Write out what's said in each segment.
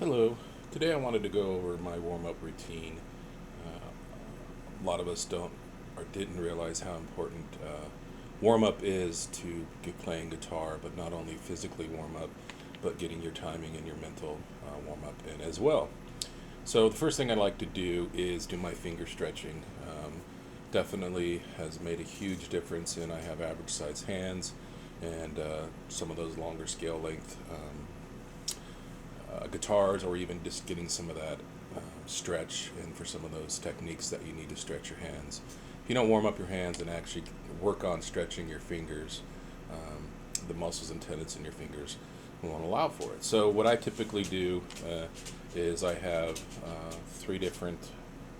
Hello. Today I wanted to go over my warm-up routine. A lot of us don't or didn't realize how important warm-up is to get playing guitar, but not only physically warm up, but getting your timing and your mental warm-up in as well. So the first thing I like to do is do my finger stretching. Definitely has made a huge difference in I have average size hands and some of those longer scale length guitars, or even just getting some of that stretch in for some of those techniques that you need to stretch your hands. If you don't warm up your hands and actually work on stretching your fingers, the muscles and tendons in your fingers won't allow for it. So what I typically do is I have three different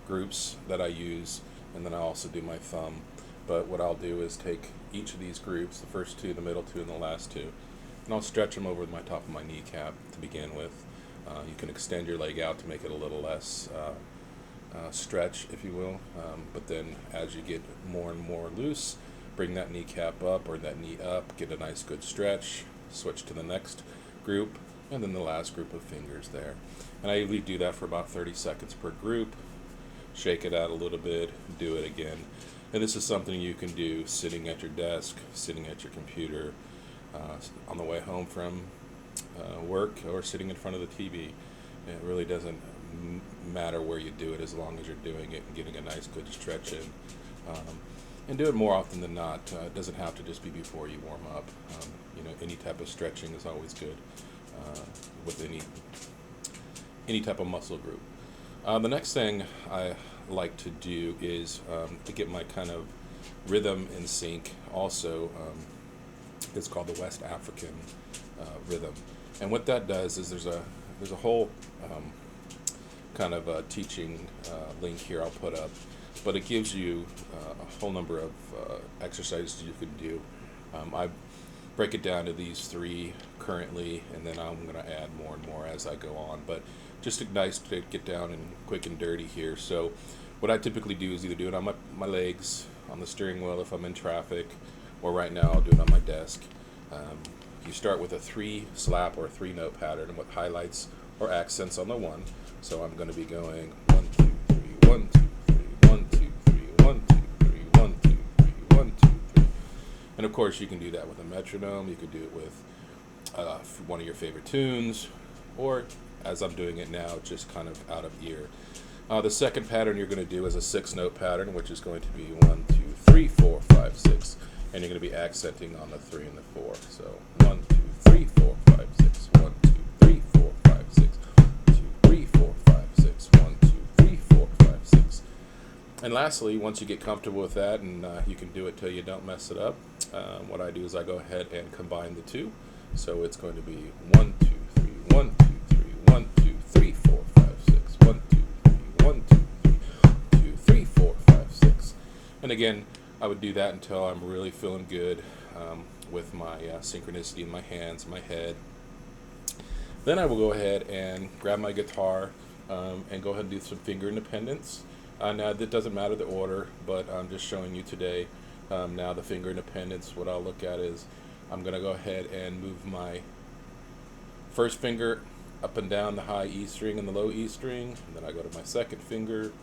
groups that I use, and then I also do my thumb. But what I'll do is take each of these groups, the first two, the middle two, and the last two, and I'll stretch them over my top of my kneecap to begin with. You can extend your leg out to make it a little less stretch, if you will. But then as you get more and more loose, bring that kneecap up or that knee up, get a nice good stretch, switch to the next group, and then the last group of fingers there. And I usually do that for about 30 seconds per group, shake it out a little bit, do it again. And this is something you can do sitting at your desk, sitting at your computer, on the way home from work, or sitting in front of the TV. It really doesn't matter where you do it, as long as you're doing it and getting a nice good stretch in. And do it more often than not. It doesn't have to just be before you warm up. Any type of stretching is always good with any type of muscle group. The next thing I like to do is to get my kind of rhythm in sync. Also, it's called the West African rhythm, and what that does is there's a whole kind of teaching link here I'll put up, but it gives you a whole number of exercises you could do. I break it down to these three currently, and then I'm going to add more and more as I go on. But just nice to get down and quick and dirty here. So what I typically do is either do it on my legs, on the steering wheel if I'm in traffic, or right now I'll do it on my desk. You start with a three slap or a three note pattern with highlights or accents on the one. So I'm going to be going 1, 2, 3, 1, 2, 3, 1, 2, 3, 1, 2, 3, 1, 2, 3, 1, 2, 3. And of course you can do that with a metronome. You could do it with one of your favorite tunes, or as I'm doing it now, just kind of out of ear. The second pattern you're going to do is a 6-note pattern, which is going to be 1, 2, 3, 4, 5, 6. And you're going to be accenting on the 3 and the 4. So 1, 2, 3, 4, 5, 6. 1, 2, 3, 4, 5, 6. 1, 2, 3, 4, 5, 6. 1, 2, 3, 4, 5, 6. And lastly, once you get comfortable with that, and you can do it till you don't mess it up, what I do is I go ahead and combine the two. So it's going to be 1, 2, 3, 1, 2, 3, 1, 2, 3, 4, 5, 6. 1, 2, 3, 1, 2, 3, 2, 3, 4, 5, 6. And again, I would do that until I'm really feeling good with my synchronicity in my hands, my head. Then I will go ahead and grab my guitar and go ahead and do some finger independence. Now, it doesn't matter the order, but I'm just showing you today. Now the finger independence, what I'll look at is I'm going to go ahead and move my first finger up and down the high E string and the low E string, and then I go to my second finger,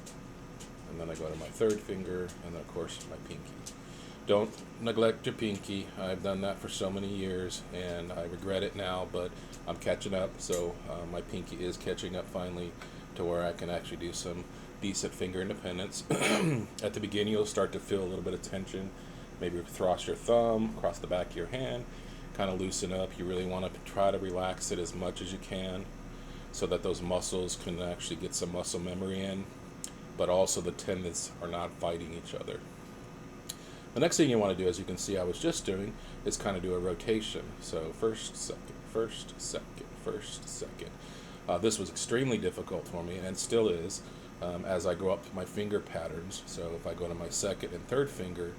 and then I go to my third finger, and then of course my pinky. Don't neglect your pinky. I've done that for so many years, and I regret it now, but I'm catching up. So my pinky is catching up finally to where I can actually do some decent finger independence. At the beginning, you'll start to feel a little bit of tension. Maybe cross your thumb across the back of your hand, kind of loosen up. You really want to try to relax it as much as you can, so that those muscles can actually get some muscle memory in, but also the tendons are not fighting each other. The next thing you want to do, as you can see I was just doing, is kind of do a rotation. So first, second, first, second, first, second. This was extremely difficult for me, and still is, as I go up to my finger patterns. So if I go to my second and third finger,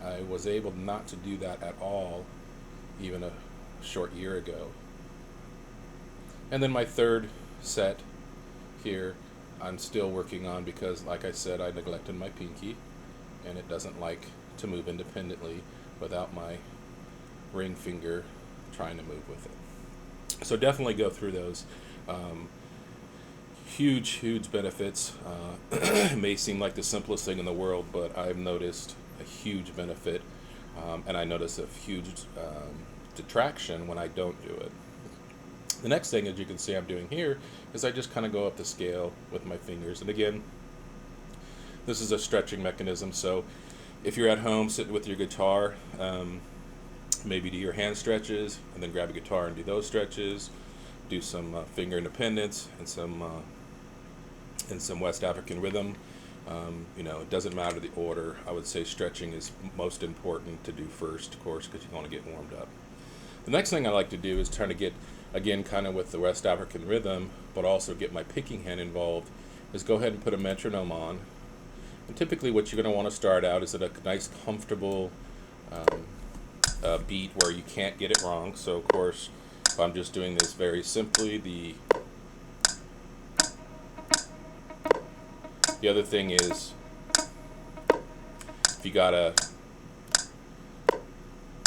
I was able not to do that at all even a short year ago. And then my third set here, I'm still working on, because like I said, I neglected my pinky, and it doesn't like to move independently without my ring finger trying to move with it. So definitely go through those. Um, huge benefits. It may seem like the simplest thing in the world, but I've noticed a huge benefit, and I notice a huge detraction when I don't do it. The next thing, as you can see I'm doing here, is I just kind of go up the scale with my fingers. And again, this is a stretching mechanism. So if you're at home sitting with your guitar, maybe do your hand stretches, and then grab a guitar and do those stretches. Do some finger independence and some West African rhythm. It doesn't matter the order. I would say stretching is most important to do first, of course, because you want to get warmed up. The next thing I like to do is try to get, again, kind of with the West African rhythm, but also get my picking hand involved, is go ahead and put a metronome on. And typically what you're going to want to start out is at a nice, comfortable beat where you can't get it wrong. So, of course, if I'm just doing this very simply, the other thing is, if you got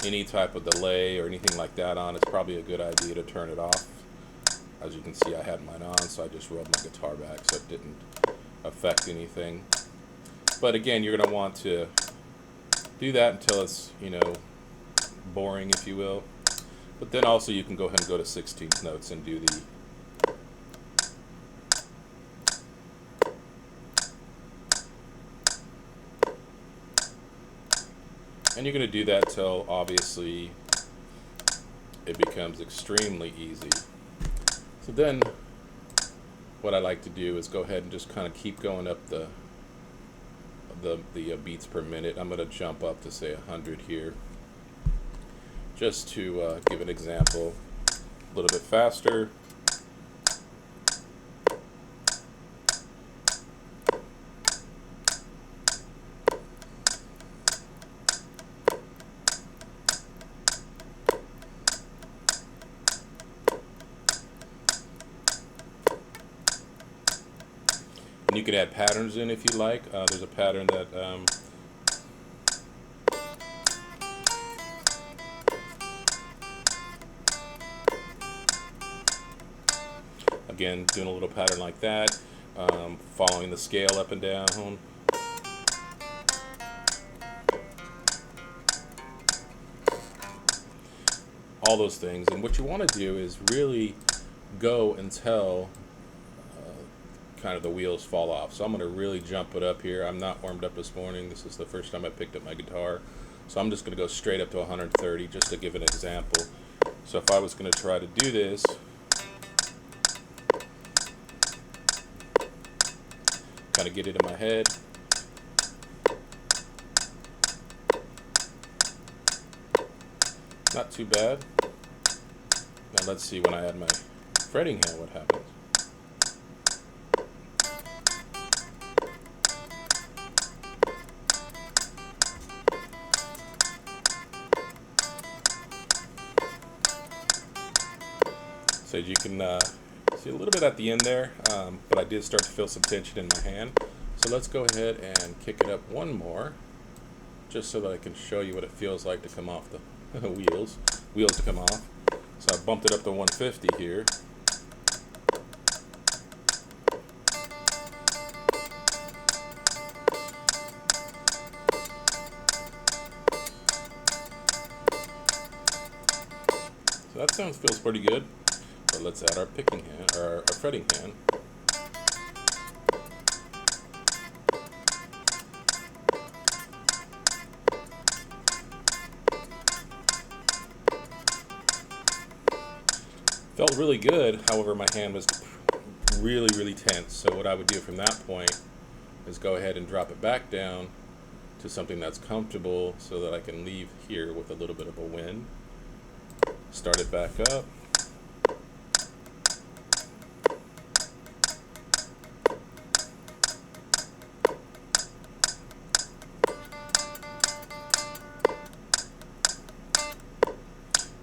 any type of delay or anything like that on, it's probably a good idea to turn it off. As you can see, I had mine on, so I just rolled my guitar back so it didn't affect anything. But again, you're going to want to do that until it's, boring, if you will. But then also you can go ahead and go to 16th notes and do the and you're going to do that till obviously it becomes extremely easy. So then what I like to do is go ahead and just kind of keep going up the beats per minute. I'm going to jump up to say 100 here, just to give an example. A little bit faster. And you can add patterns in if you like. There's a pattern that again, doing a little pattern like that, following the scale up and down. All those things. And what you want to do is really go until kind of the wheels fall off. So I'm going to really jump it up here. I'm not warmed up this morning. This is the first time I picked up my guitar. So I'm just going to go straight up to 130 just to give an example. So if I was going to try to do this, kind of get it in my head. Not too bad. Now let's see when I add my fretting hand what happens. So you can see a little bit at the end there, but I did start to feel some tension in my hand. So let's go ahead and kick it up one more, just so that I can show you what it feels like to come off the wheels to come off. So I bumped it up to 150 here. So that feels pretty good. But let's add our picking hand, or our fretting hand. Felt really good, however my hand was really tense. So what I would do from that point is go ahead and drop it back down to something that's comfortable so that I can leave here with a little bit of a wind. Start it back up.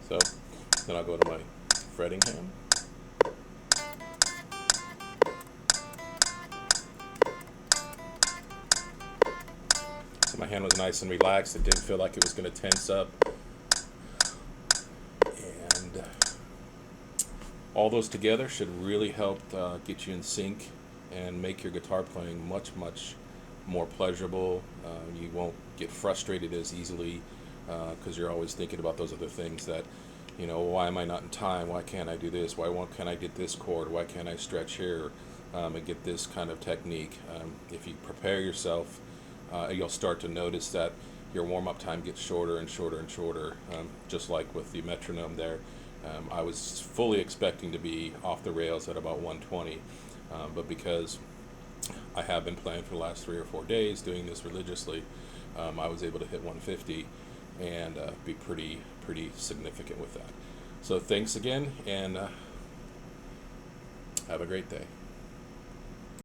So then I'll go to my fretting hand. So my hand was nice and relaxed. It didn't feel like it was going to tense up. And All those together should really help get you in sync and make your guitar playing much, much more pleasurable. You won't get frustrated as easily because you're always thinking about those other things that, why am I not in time? Why can't I do this? Can't I get this chord? Why can't I stretch here and get this kind of technique? If you prepare yourself, you'll start to notice that your warm-up time gets shorter and shorter and shorter, just like with the metronome there. I was fully expecting to be off the rails at about 120, but because I have been playing for the last 3 or 4 days, doing this religiously, I was able to hit 150 and be pretty significant with that. So thanks again, and have a great day.